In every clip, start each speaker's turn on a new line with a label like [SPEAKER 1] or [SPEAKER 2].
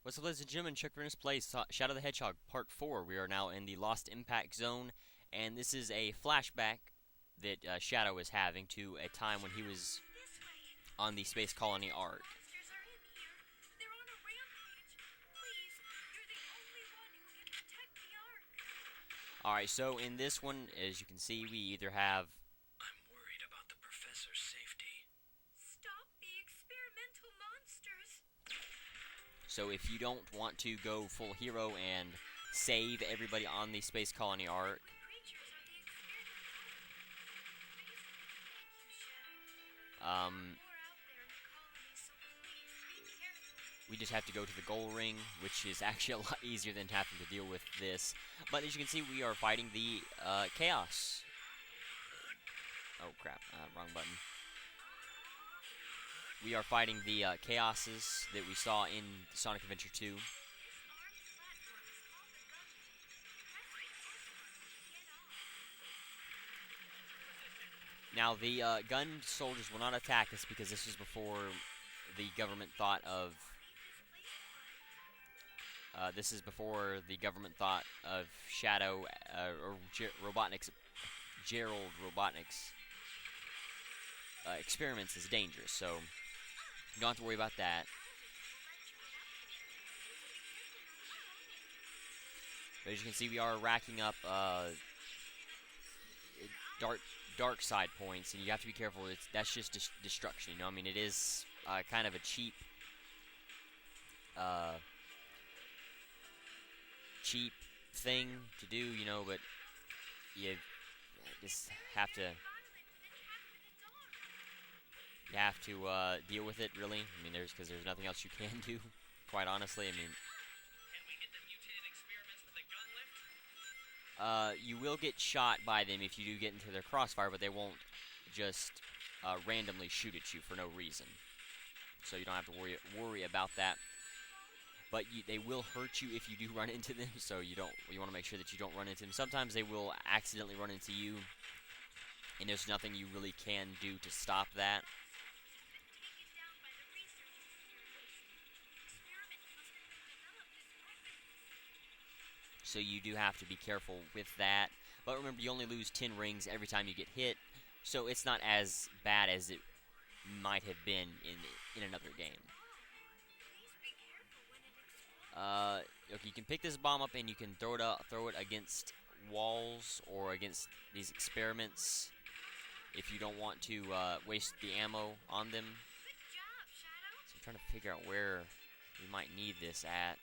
[SPEAKER 1] What's up, ladies and gentlemen? Plays Shadow the Hedgehog Part 4. We are now in the Lost Impact Zone, and this is a flashback that Shadow is having to a time when he was on the Space Colony Ark. Alright, so in this one, as you can see, we either have...
[SPEAKER 2] I'm worried about the professor's safety.
[SPEAKER 3] Stop the experimental monsters.
[SPEAKER 1] So if you don't want to go full hero and save everybody on the Space Colony Ark, we just have to go to the goal ring, which is actually a lot easier than having to deal with this. But as you can see, we are fighting the chaos. Oh crap, wrong button. We are fighting the chaoses that we saw in Sonic Adventure 2. Now, the gun soldiers will not attack us because this was before the government thought of... Shadow or Gerald Robotnik's experiments as dangerous, so you don't have to worry about that. But as you can see, we are racking up dark side points, and you have to be careful. That's just destruction. You know, I mean, it is kind of a cheap thing to do, you know, but you just have to deal with it, really. I mean, because there's nothing else you can do, quite honestly. I mean,
[SPEAKER 2] Can we hit the mutated experiments with a gun lift?
[SPEAKER 1] you will get shot by them if you do get into their crossfire, but they won't just randomly shoot at you for no reason. So you don't have to worry about that. But they will hurt you if you do run into them, so you want to make sure that you don't run into them. Sometimes they will accidentally run into you, and there's nothing you really can do to stop that. So you do have to be careful with that. But remember, you only lose 10 rings every time you get hit, so it's not as bad as it might have been in another game. Okay, you can pick this bomb up and you can throw it against walls or against these experiments if you don't want to waste the ammo on them. So I'm trying to figure out where we might need this at.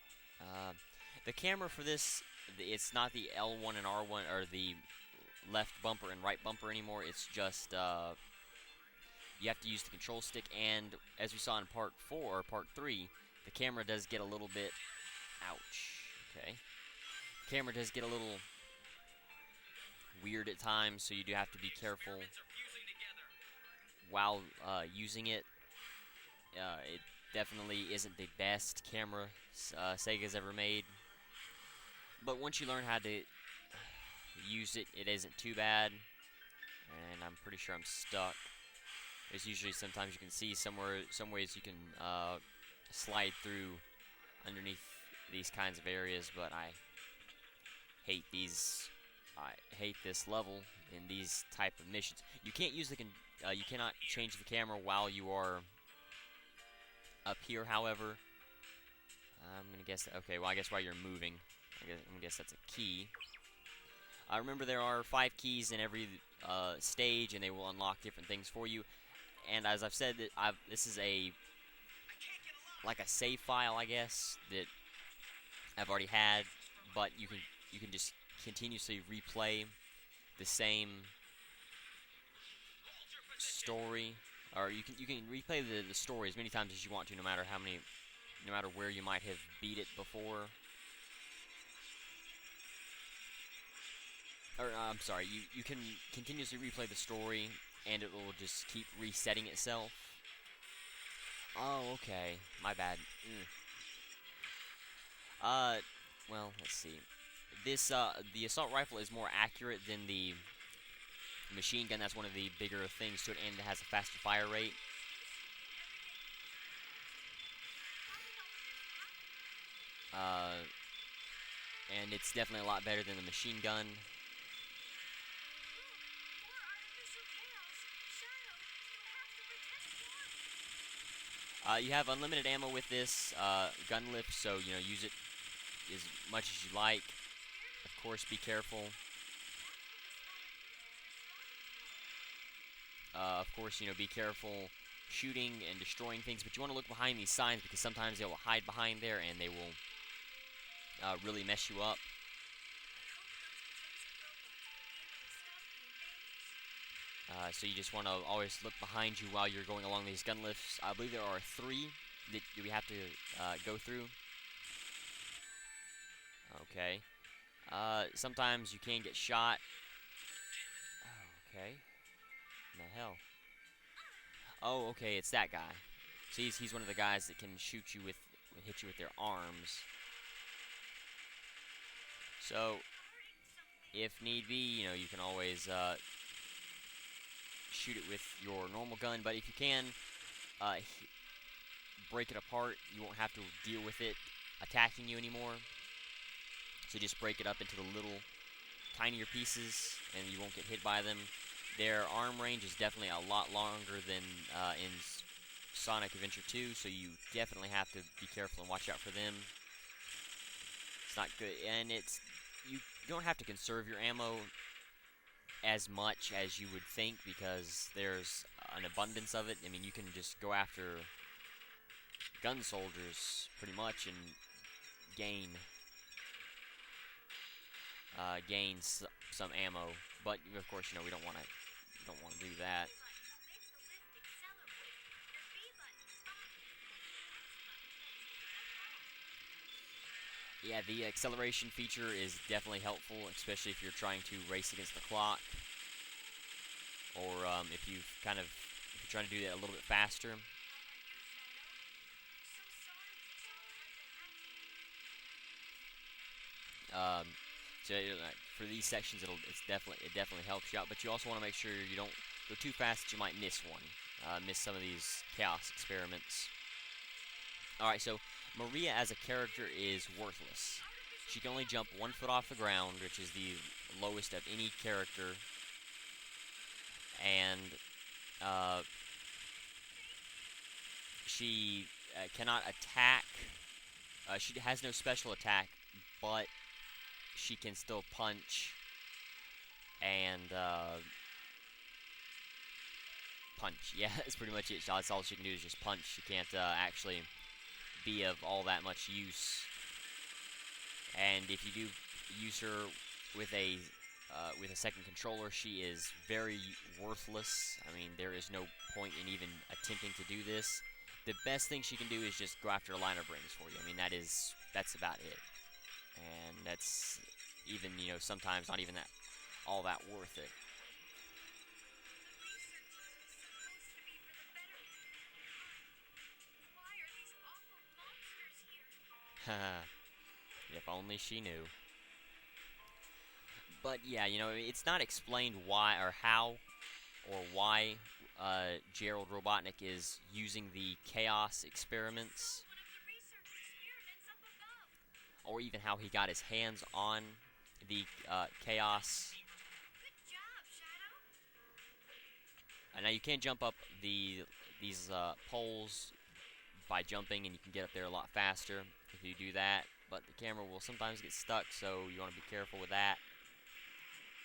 [SPEAKER 1] The camera for this, it's not the L1 and R1 or the left bumper and right bumper anymore. It's just you have to use the control stick, and as we saw in part 4 or part 3, the camera does get a little bit... Ouch. Okay. The camera does get a little weird at times, so you do have to be careful while using it. It definitely isn't the best camera Sega's ever made, but once you learn how to use it, it isn't too bad. And I'm pretty sure I'm stuck. There's usually sometimes you can see some ways you can slide through underneath these kinds of areas, but I hate this level in these type of missions. You can't use you cannot change the camera while you are up here, however. I'm gonna guess okay, well, I guess while you're moving, I'm gonna guess that's a key. Remember, there are 5 keys in every stage, and they will unlock different things for you. And as I've said, this is like a save file, I guess, that I've already had, but you can just continuously replay the same story, or you can replay the story as many times as you want to, no matter where you might have beat it before. Or I'm sorry, you can continuously replay the story, and it will just keep resetting itself. Oh, okay. My bad. Well, let's see. This, the assault rifle is more accurate than the machine gun. That's one of the bigger things to it, and it has a faster fire rate. and it's definitely a lot better than the machine gun.
[SPEAKER 3] More artificial chaos. Shadow, you have to protect one.
[SPEAKER 1] You have unlimited ammo with this gun lift, so use it as much as you like. Of course, be careful. Of course, be careful shooting and destroying things, but you want to look behind these signs because sometimes they will hide behind there and they will really mess you up. So you just want to always look behind you while you're going along these gun lifts. I believe there are 3 that we have to go through. Okay. Sometimes you can get shot. Oh, okay. What the hell? Oh, okay, it's that guy. So he's one of the guys that can hit you with their arms. So, if need be, you can always shoot it with your normal gun. But if you can break it apart, you won't have to deal with it attacking you anymore. So just break it up into the little tinier pieces, and you won't get hit by them. Their arm range is definitely a lot longer than in Sonic Adventure 2, so you definitely have to be careful and watch out for them. It's not good, and you don't have to conserve your ammo as much as you would think because there's an abundance of it. I mean, you can just go after gun soldiers pretty much and gain some ammo, but of course, we don't want to do that. Yeah, the acceleration feature is definitely helpful, especially if you're trying to race against the clock, or if you're trying to do that a little bit faster. So for these sections, it definitely helps you out. But you also want to make sure you don't go too fast that you might miss one, miss some of these chaos experiments. All right, so Maria as a character is worthless. She can only jump 1 foot off the ground, which is the lowest of any character, and she cannot attack. She has no special attack, but she can still punch and punch. Yeah, that's pretty much it. That's all she can do is just punch. She can't actually be of all that much use. And if you do use her with a second controller, she is very worthless. I mean, there is no point in even attempting to do this. The best thing she can do is just go after a line of rings for you. I mean, that's about it. And that's even, sometimes not even all that worth it. If only she knew. But yeah, it's not explained why or how or why Gerald Robotnik is using the chaos experiments, or even how he got his hands on the chaos. Now you can jump up these poles by jumping, and you can get up there a lot faster if you do that. But the camera will sometimes get stuck, so you want to be careful with that.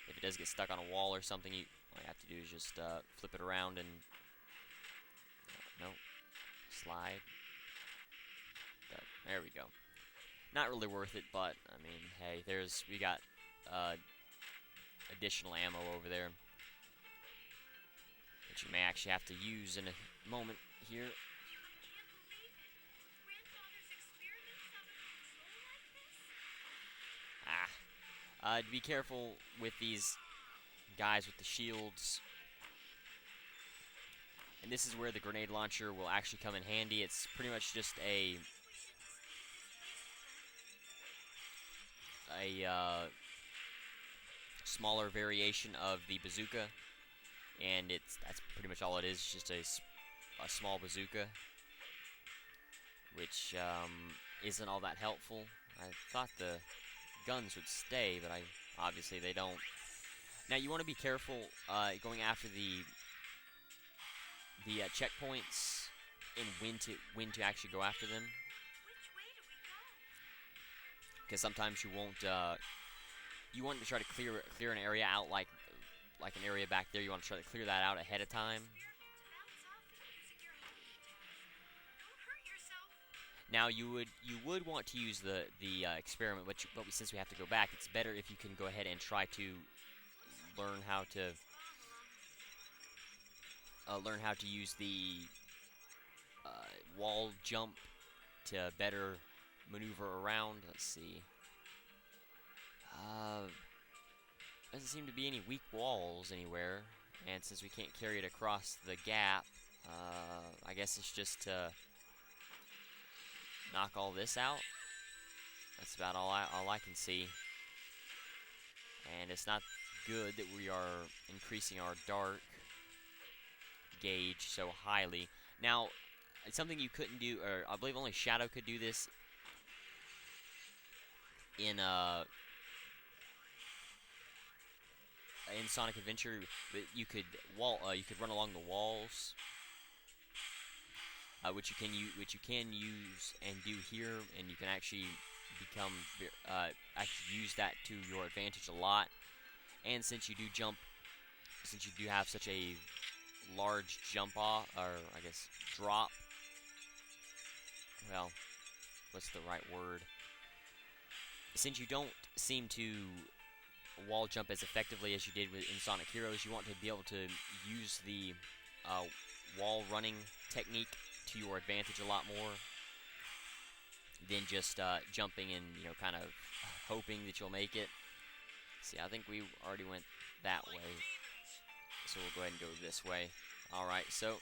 [SPEAKER 1] If it does get stuck on a wall or something, all you have to do is just flip it around and slide. There we go. Not really worth it, but I mean, hey, we got additional ammo over there, which you may actually have to use in a moment here. Be careful with these guys with the shields. And this is where the grenade launcher will actually come in handy. It's pretty much just a smaller variation of the bazooka, and that's pretty much all it is. Just a small bazooka, which isn't all that helpful. I thought the guns would stay, but obviously they don't. Now you want to be careful going after the checkpoints and when to actually go after them,
[SPEAKER 3] Which way do we go?
[SPEAKER 1] because sometimes you won't. You want to try to clear an area out like an area back there. You want to try to clear that out ahead of time. Now you would want to use the experiment, but since we have to go back, it's better if you can go ahead and try to learn how to use the wall jump to better maneuver around. Let's see. Doesn't seem to be any weak walls anywhere, and since we can't carry it across the gap, I guess it's just to knock all this out. That's about all I can see. And it's not good that we are increasing our dark gauge so highly. Now, it's something you couldn't do, or I believe only Shadow could do this in Sonic Adventure. But you could run along the walls, which you can use and do here, and you can actually use that to your advantage a lot. And since you do have such a large jump off, or I guess drop, well, what's the right word? Since you don't seem to wall jump as effectively as you did in Sonic Heroes, you want to be able to use the wall running technique to your advantage a lot more than just jumping and kind of hoping that you'll make it. See, I think we already went that way, so we'll go ahead and go this way. Alright, so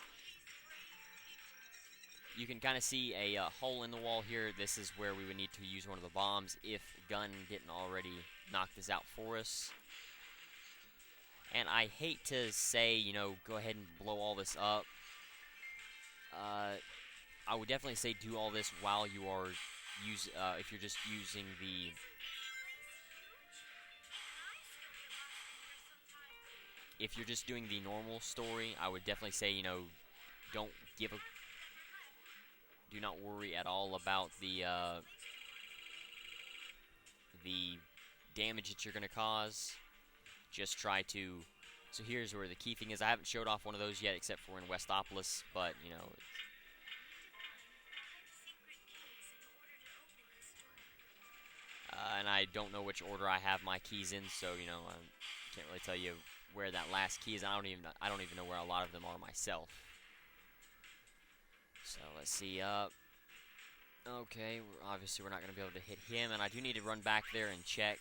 [SPEAKER 1] you can kind of see a hole in the wall here. This is where we would need to use one of the bombs if Gun didn't already knock this out for us. And I hate to say, go ahead and blow all this up. I would definitely say do all this while you are if you're just using the if you're just doing the normal story, I would definitely say, do not worry at all about the damage that you're going to cause. Just try to. So here's where the key thing is. I haven't showed off one of those yet, except for in Westopolis, but and I don't know which order I have my keys in, so I can't really tell you where that last key is. I don't even know where a lot of them are myself. So let's see. Okay, obviously we're not going to be able to hit him, and I do need to run back there and check.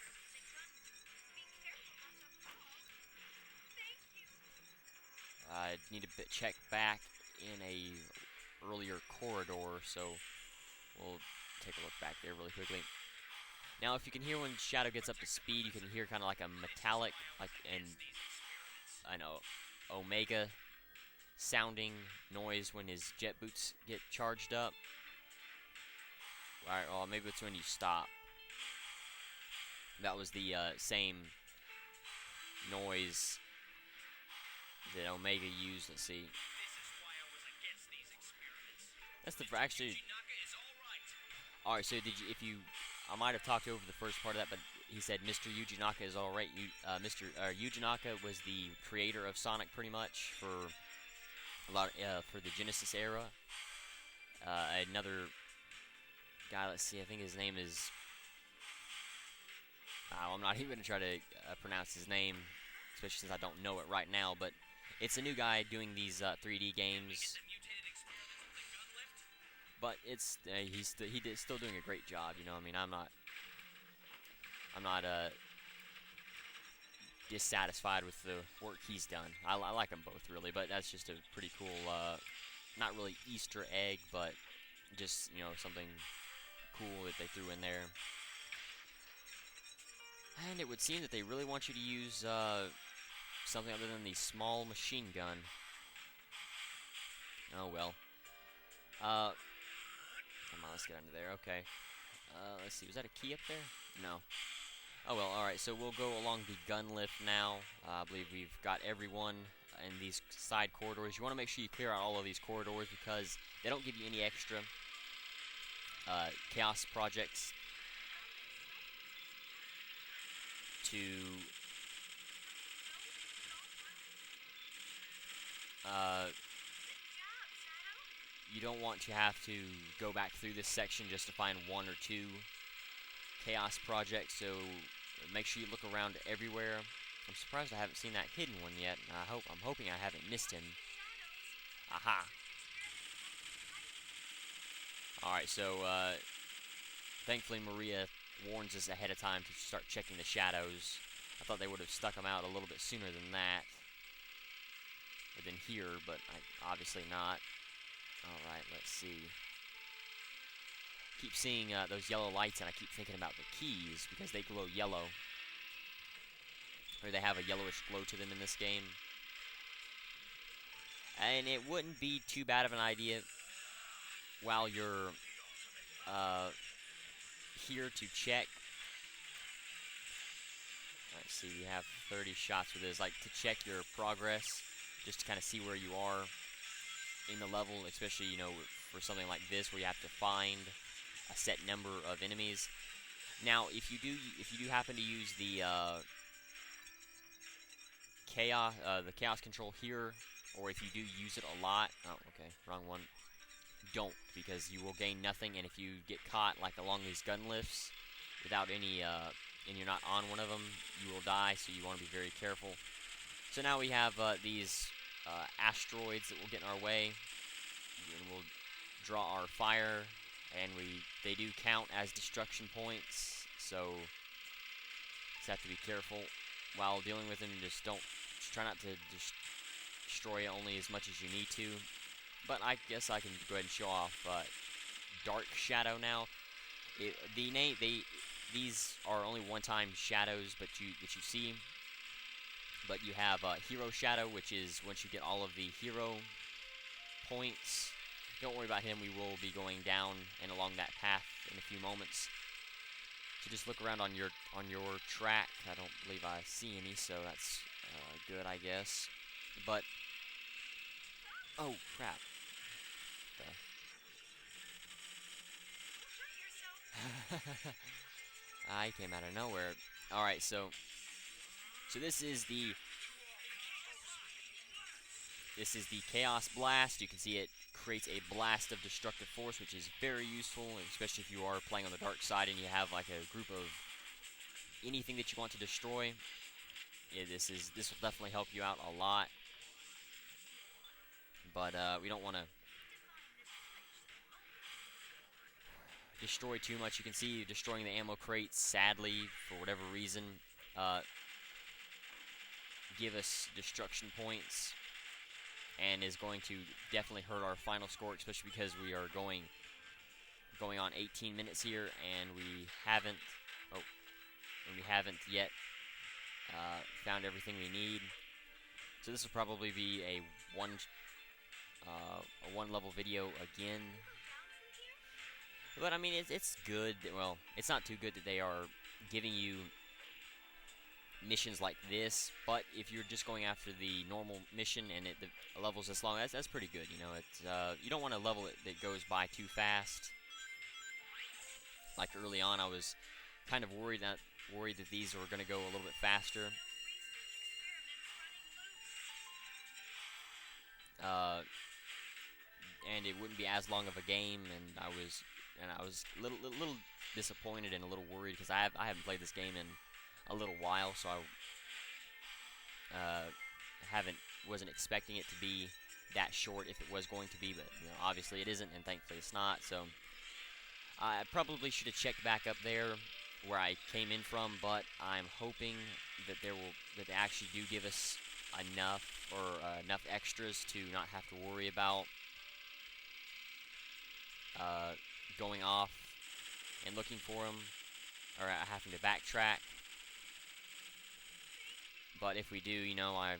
[SPEAKER 1] I need to check back in a earlier corridor, so we'll take a look back there really quickly. Now, if you can hear when Shadow gets up to speed, you can hear kind of like a metallic, Omega sounding noise when his jet boots get charged up. Alright, well, maybe it's when you stop. That was the same noise that Omega used. Let's see. That's the actually. Alright, so I might have talked over the first part of that, but he said Mr. Yuji Naka is alright. Yuji Naka was the creator of Sonic pretty much for for the Genesis era. Another guy, let's see, I think his name is. I'm not even going to try to pronounce his name, especially since I don't know it right now, but it's a new guy doing these 3D games. But he's still doing a great job, I mean, I'm not dissatisfied with the work he's done. I like them both really, but that's just a pretty cool, not really Easter egg, but just something cool that they threw in there. And it would seem that they really want you to use something other than the small machine gun. Oh well. Come on, let's get under there. Okay. Let's see. Was that a key up there? No. Oh well. All right. So we'll go along the gun lift now. I believe we've got everyone in these side corridors. You want to make sure you clear out all of these corridors because they don't give you any extra chaos projects to you don't want to have to go back through this section just to find one or two chaos projects, so make sure you look around everywhere. I'm surprised I haven't seen that hidden one yet. I'm hoping I haven't missed him. Aha! Alright, so thankfully Maria warns us ahead of time to start checking the shadows. I thought they would have stuck them out a little bit sooner than that. Or than here, but obviously not. Alright, let's see. Keep seeing those yellow lights, and I keep thinking about the keys because they glow yellow. Or they have a yellowish glow to them in this game. And it wouldn't be too bad of an idea while you're here to check. Let's see, we have 30 shots with this. Like, to check your progress, just to kind of see where you are in the level, especially, you know, for something like this where you have to find a set number of enemies. Now, if you do happen to use the chaos control here, or if you do use it a lot, oh, okay, wrong one. Don't, because you will gain nothing, and if you get caught like along these gun lifts without any and you're not on one of them, you will die. So you want to be very careful. So now we have these asteroids that will get in our way, and we'll draw our fire, and they do count as destruction points, so just have to be careful while dealing with them. Just try not to destroy it only as much as you need to. But I guess I can go ahead and show off Dark Shadow now. These are only one-time shadows, that you see. But you have Hero Shadow, which is once you get all of the hero points. Don't worry about him. We will be going down and along that path in a few moments. So just look around on your track. I don't believe I see any, so that's good, I guess. But oh crap! I came out of nowhere. All right, so this is the Chaos Blast. You can see it creates a blast of destructive force, which is very useful, especially if you are playing on the dark side and you have like a group of anything that you want to destroy. Yeah, this will definitely help you out a lot. But we don't want to destroy too much. You can see destroying the ammo crates, sadly, for whatever reason, give us destruction points, and is going to definitely hurt our final score, especially because we are going on 18 minutes here, and we haven't yet found everything we need. So this will probably be a one level video again. But I mean, it's good. Well, it's not too good that they are giving you missions like this. But if you're just going after the normal mission and the level's this long, that's pretty good. You know, it's you don't want to level it that goes by too fast. Like early on, I was kind of worried that these were going to go a little bit faster. And it wouldn't be as long of a game, and I was a little disappointed and a little worried because I haven't played this game in a little while, so I wasn't expecting it to be that short if it was going to be, but you know, obviously it isn't, and thankfully it's not. So I probably should have checked back up there where I came in from, but I'm hoping that they actually do give us enough extras to not have to worry about going off and looking for them, or having to backtrack. But if we do, you know,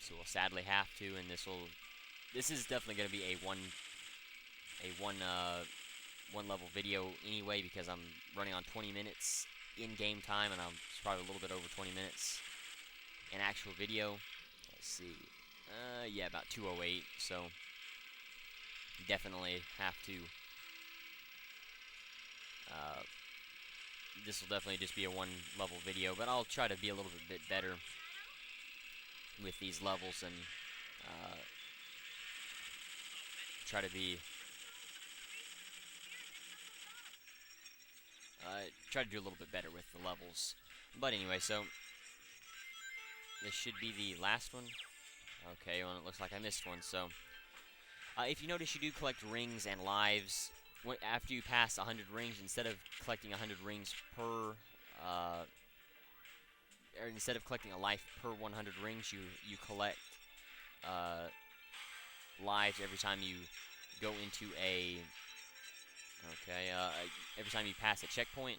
[SPEAKER 1] so we'll sadly have to, and this is definitely going to be a one level video anyway because I'm running on 20 minutes in game time, and I'm probably a little bit over 20 minutes in actual video. Let's see. Yeah, about 208. So definitely have to. This will definitely just be a one level video, but I'll try to be a little bit better with these levels and try to be try to do a little bit better with the levels. But anyway, so this should be the last one. Okay, well, it looks like I missed one. So if you notice, you do collect rings and lives after you pass 100 rings. Instead of collecting 100 rings per or instead of collecting a life per 100 rings, you collect lives every time you go into a every time you pass a checkpoint,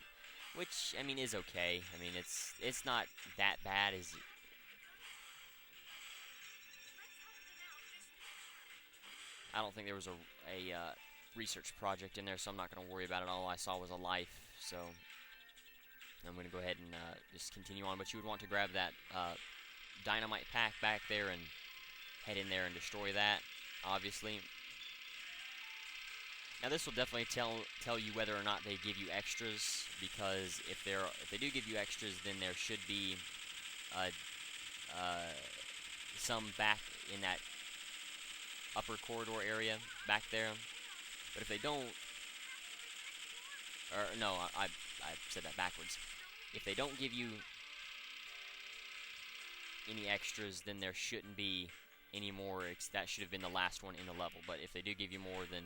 [SPEAKER 1] which I mean is okay. I mean it's not that bad as I don't think there was a research project in there, so I'm not going to worry about it. All I saw was a life, so I'm going to go ahead and just continue on. But you would want to grab that dynamite pack back there and head in there and destroy that, obviously. Now this will definitely tell you whether or not they give you extras, because if they do give you extras, then there should be some back in that upper corridor area back there. But if they don't, or no, I said that backwards. If they don't give you any extras, then there shouldn't be any more. That should have been the last one in the level. But if they do give you more, then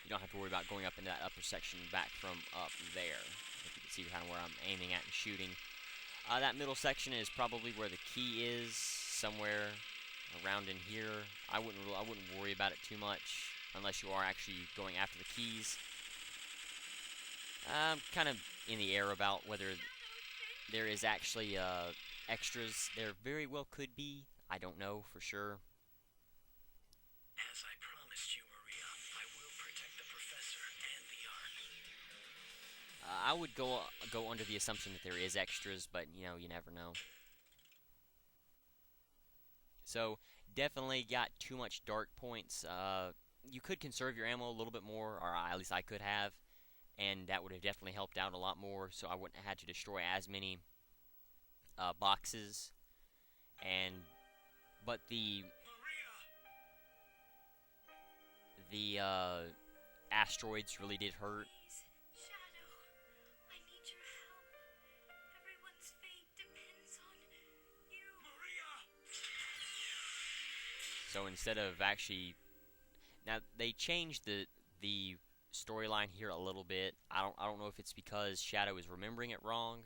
[SPEAKER 1] you don't have to worry about going up into that upper section back from up there. If you can see kind of where I'm aiming at and shooting. That middle section is probably where the key is, somewhere around in here. I wouldn't worry about it too much unless you are actually going after the keys. I'm kind of in the air about whether there is actually extras. There very well could be. I don't know for sure.
[SPEAKER 2] As I promised you, Maria, I will protect the professor and the Ark.
[SPEAKER 1] I would go under the assumption that there is extras, but you know, you never know. So definitely got too much dark points. You could conserve your ammo a little bit more, or at least I could have, and that would have definitely helped out a lot more. So I wouldn't have had to destroy as many boxes. But the asteroids really did hurt.
[SPEAKER 3] Please, Shadow, I need your help. Everyone's fate depends on you.
[SPEAKER 2] Maria!
[SPEAKER 1] So instead of actually, now they changed the storyline here a little bit. I don't know if it's because Shadow is remembering it wrong,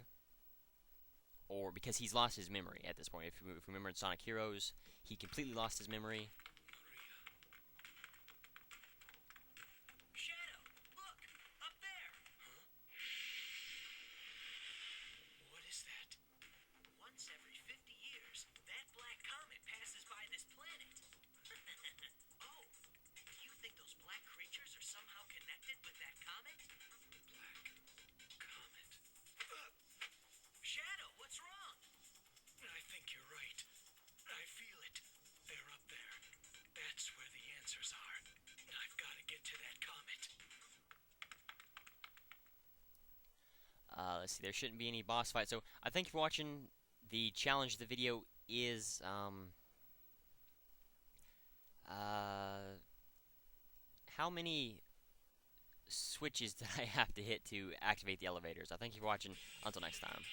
[SPEAKER 1] or because he's lost his memory at this point. If you remember in Sonic Heroes, he completely lost his memory.
[SPEAKER 2] Shadow, look! Up there! Huh? What is that? Once every 50 years, that black comet passes by this planet. Oh, do you think those black creatures are somehow connected with that comet? Black comet. Shadow, what's wrong? I think you're right. I feel it. They're up there. That's where the answers are. I've got to get to that comet.
[SPEAKER 1] Let's see, there shouldn't be any boss fight. So I thank you for watching. The challenge of the video is how many switches did I have to hit to activate the elevators? I thank you for watching. Until next time.